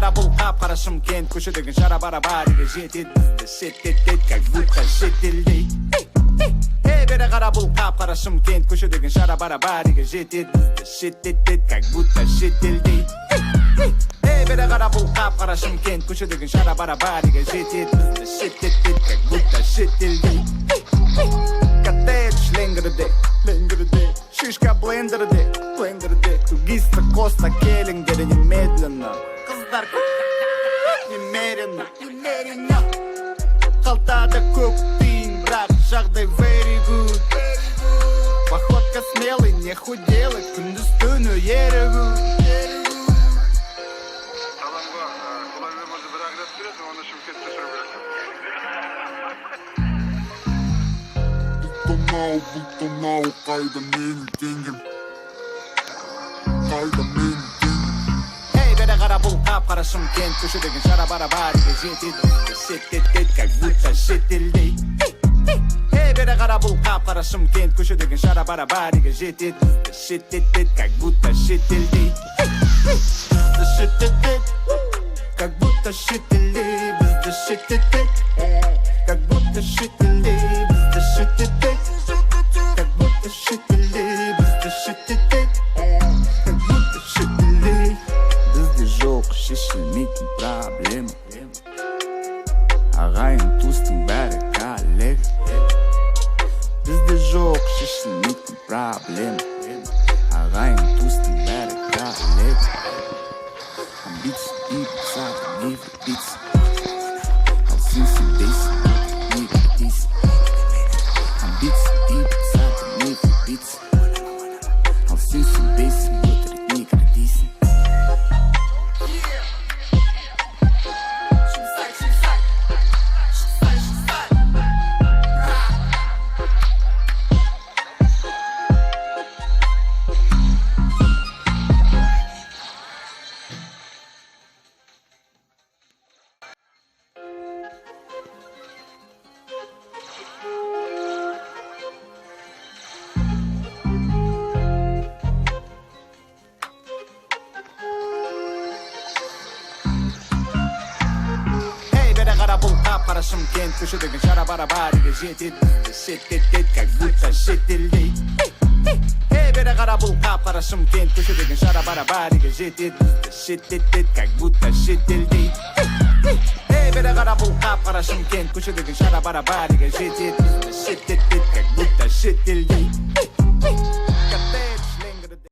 кара бұл қап-қара Шымкент көшедегі жара барабариге жетеді бізді шеттетеді как будто шетелдей. Бері қара бұл қап-қара Шымкент көшедегі жара барабариге жетеді бізді шеттетеді как будто шетелдей. Бері қара бұл қап-қара Шымкент көшедегі жара барабариге жетеді бізді шеттетеді как будто шетелдей. Коттедж ленгірде, шишка блендерде, тугисті коста келіңдер немедленно. Қыздар немеренно, қалтада көп тиын, бірақ жағдай very good. Походка смелый, не худелый, күндіз түні ерігу. Саламға, құлай өмірді бір ағырат береді, оны Шымкентте жүріп береді. Бұлтымау, қайда менің теңгем, қайда менің теңгем. Бері қара бұл қап-қара Шымкент көшедегі жара барабариге жетеді бізді шеттетеді как будто шетелдей. Бері қара бұл қап-қара Шымкент көшедегі жара барабариге жетеді бізді шеттетеді как будто шетелдей. Бізді шеттетеді как будто шетелдей, бізді шеттетеді как будто шетелдей, бізді шеттетеді как будто шетелдей, бізді шеттетеді как будто шетелдей. Бізде жоқ шешілмейтін проблема, ағайын туыстың бәрі коллега. Бізде жоқ шешілмейтін проблема, ағайын туыстың бәрі коллега. Амбиция и пиццата не вредится, ал сен сенбейсің, не вредейсің. Амбиция и пиццата не вредится, ал сен сенбейсің, өтірік не кредейсің. Қара Шымкент көшедегі жара барабариге жетеді бізді шеттетеді как будто шетелдей. Бері қара бұл қап-қара Шымкент көшедегі жара барабариге жетеді бізді шеттетеді как будто шетелдей. Бері қара бұл қап-қара Шымкент көшедегі жара барабариге жетеді бізді шеттетеді как будто шетелдей.